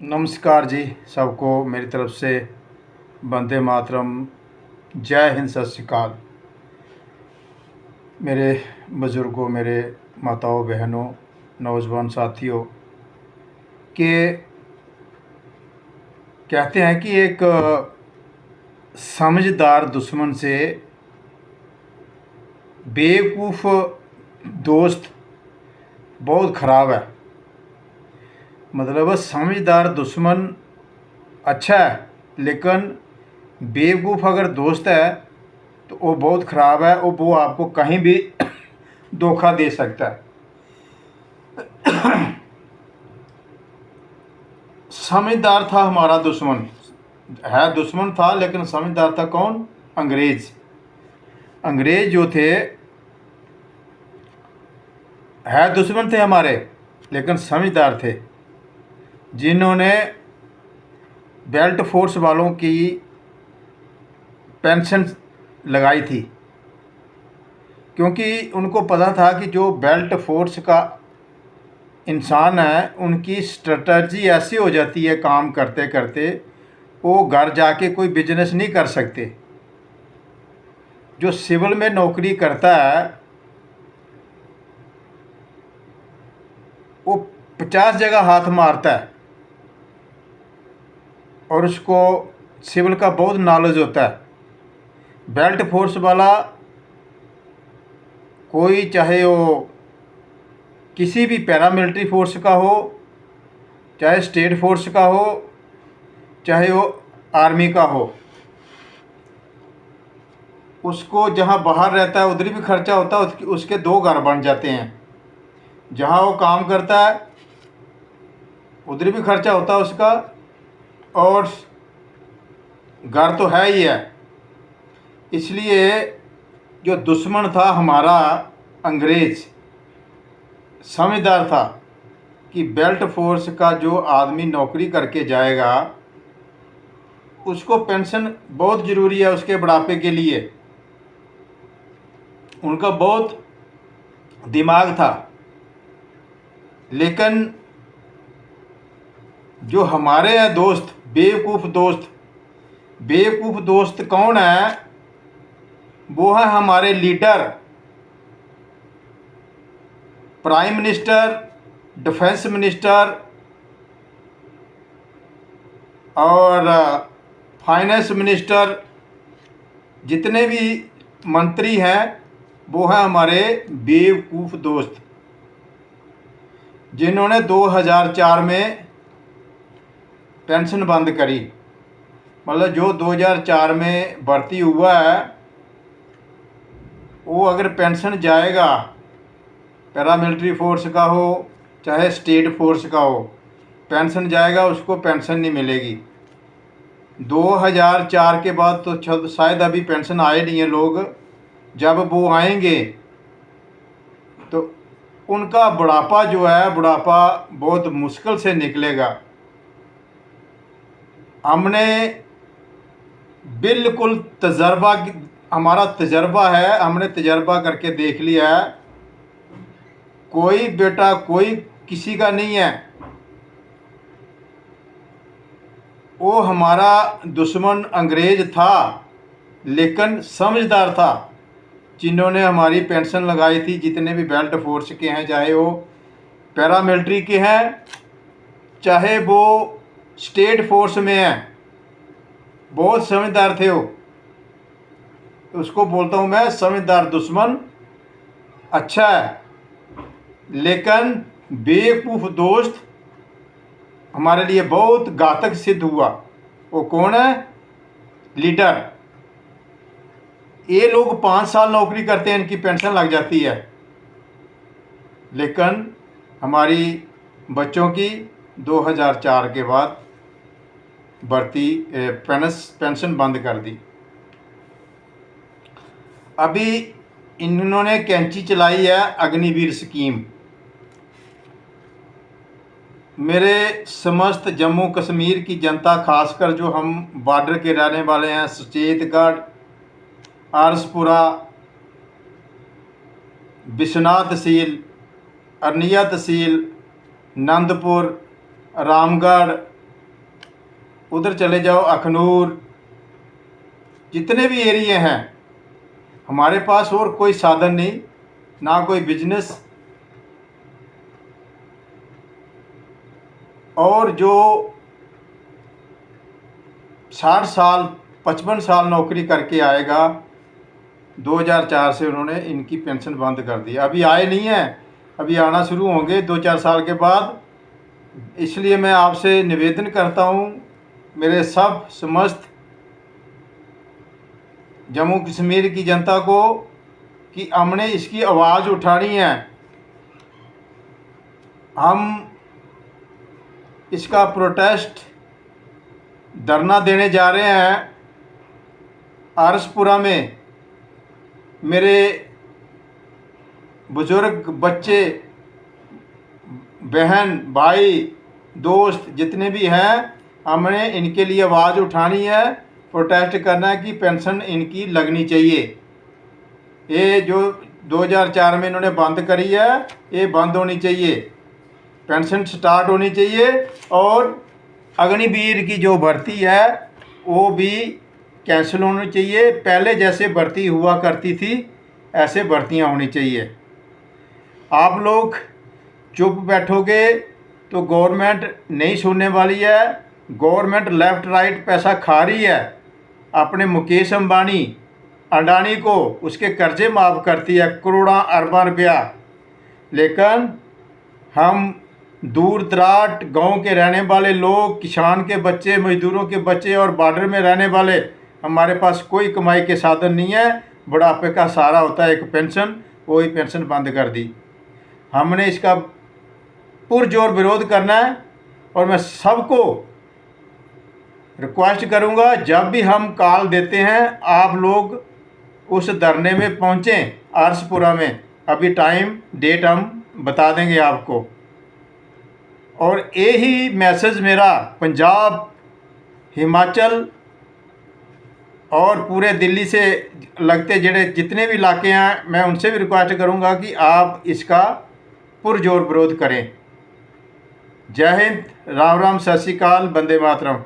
नमस्कार जी। सबको मेरी तरफ से वंदे मातरम, जय हिंद, सत श्री अकाल। मेरे बुज़ुर्गों, मेरे माताओं बहनों, नौजवान साथियों के कहते हैं कि एक समझदार दुश्मन से बेवकूफ़ दोस्त बहुत ख़राब है। मतलब समझदार दुश्मन अच्छा है, लेकिन बेवकूफ़ अगर दोस्त है तो वो बहुत ख़राब है। वो आपको कहीं भी धोखा दे सकता है। समझदार था हमारा दुश्मन, है दुश्मन था लेकिन समझदार था। कौन? अंग्रेज़। अंग्रेज़ जो थे है दुश्मन थे हमारे, लेकिन समझदार थे, जिन्होंने बेल्ट फोर्स वालों की पेंशन लगाई थी, क्योंकि उनको पता था कि जो बेल्ट फोर्स का इंसान है उनकी स्ट्रेटजी ऐसी हो जाती है, काम करते करते वो घर जाके कोई बिजनेस नहीं कर सकते। जो सिविल में नौकरी करता है वो 50 जगह हाथ मारता है और उसको सिविल का बहुत नॉलेज होता है। बेल्ट फोर्स वाला कोई, चाहे वो किसी भी पैरामिलिट्री फोर्स का हो, चाहे स्टेट फोर्स का हो, चाहे वो आर्मी का हो, उसको जहाँ बाहर रहता है उधर भी खर्चा होता है। उसके दो घर बन जाते हैं। जहाँ वो काम करता है उधर भी खर्चा होता है उसका, और घर तो है ही है। इसलिए जो दुश्मन था हमारा अंग्रेज़ समझदार था कि बेल्ट फोर्स का जो आदमी नौकरी करके जाएगा उसको पेंशन बहुत ज़रूरी है उसके बुढ़ापे के लिए। उनका बहुत दिमाग था। लेकिन जो हमारे हैं दोस्त, बेवकूफ़ दोस्त कौन है? वो है हमारे leader, prime minister, defence minister और फाइनेंस मिनिस्टर। जितने भी मंत्री हैं वो हैं हमारे बेवकूफ़ दोस्त, जिन्होंने 2004 में पेंशन बंद करी। मतलब जो 2004 में भर्ती हुआ है वो अगर पेंशन जाएगा, पैरामिलिट्री फोर्स का हो चाहे स्टेट फोर्स का हो, पेंशन जाएगा, उसको पेंशन नहीं मिलेगी। 2004 के बाद तो शायद अभी पेंशन आए नहीं है लोग। जब वो आएंगे तो उनका बुढ़ापा जो है, बुढ़ापा बहुत मुश्किल से निकलेगा। हमने बिल्कुल हमारा तजर्बा है, हमने तजर्बा करके देख लिया है। कोई बेटा कोई किसी का नहीं है। वो हमारा दुश्मन अंग्रेज था लेकिन समझदार था, जिन्होंने हमारी पेंशन लगाई थी। जितने भी बेल्ट फोर्स के हैं, चाहे वो पैरामिलिट्री के हैं चाहे वो स्टेट फोर्स में हैं, बहुत समझदार थे वो। उसको बोलता हूँ मैं, समझदार दुश्मन अच्छा है, लेकिन बेवकूफ़ दोस्त हमारे लिए बहुत घातक सिद्ध हुआ। वो कौन है? लीडर। ये लोग 5 साल नौकरी करते हैं, इनकी पेंशन लग जाती है, लेकिन हमारी बच्चों की 2004 के बाद भर्ती पेंशन बंद कर दी। अभी इन्होंने कैंची चलाई है अग्निवीर स्कीम। मेरे समस्त जम्मू कश्मीर की जनता, खासकर जो हम बॉर्डर के रहने वाले हैं, सुचेतगढ़, आरसपुरा, बिश्वनाथ तहसील, अरनिया तहसील, नंदपुर, रामगढ़, उधर चले जाओ, अखनूर, जितने भी एरिए हैं, हमारे पास और कोई साधन नहीं, ना कोई बिजनेस, और जो 60 साल 55 साल नौकरी करके आएगा, 2004 से उन्होंने इनकी पेंशन बंद कर दी। अभी आए नहीं हैं, अभी आना शुरू होंगे 2-4 साल के बाद। इसलिए मैं आपसे निवेदन करता हूँ, मेरे सब समस्त जम्मू कश्मीर की जनता को, कि हमने इसकी आवाज़ उठानी है। हम इसका प्रोटेस्ट धरना देने जा रहे हैं आरसपुरा में। मेरे बुज़ुर्ग, बच्चे, बहन, भाई, दोस्त जितने भी हैं, हमने इनके लिए आवाज़ उठानी है, प्रोटेस्ट करना है कि पेंशन इनकी लगनी चाहिए। ये जो 2004 में इन्होंने बंद करी है, ये बंद होनी चाहिए, पेंशन स्टार्ट होनी चाहिए। और अग्निवीर की जो भर्ती है वो भी कैंसिल होनी चाहिए। पहले जैसे भर्ती हुआ करती थी ऐसे भर्तियां होनी चाहिए। आप लोग चुप बैठोगे तो गवर्नमेंट नहीं सुनने वाली है। गवर्नमेंट लेफ़्ट राइट पैसा खा रही है। अपने मुकेश अंबानी, अडानी को उसके कर्जे माफ़ करती है, करोड़ों अरबों रुपया। लेकिन हम दूर दराज गांव के रहने वाले लोग, किसान के बच्चे, मजदूरों के बच्चे और बॉर्डर में रहने वाले, हमारे पास कोई कमाई के साधन नहीं है। बुढ़ापे का सहारा होता है एक पेंशन, वही पेंशन बंद कर दी। हमने इसका पुरजोर विरोध करना है। और मैं सबको रिक्वेस्ट करूंगा, जब भी हम कॉल देते हैं आप लोग उस धरने में पहुंचें आरसपुरा में। अभी टाइम डेट हम बता देंगे आपको। और यही मैसेज मेरा पंजाब, हिमाचल और पूरे दिल्ली से लगते जितने भी इलाके हैं, मैं उनसे भी रिक्वेस्ट करूंगा कि आप इसका पुरजोर विरोध करें। जय हिंद, राम राम, सत श्री अकाल, वंदे मातरम।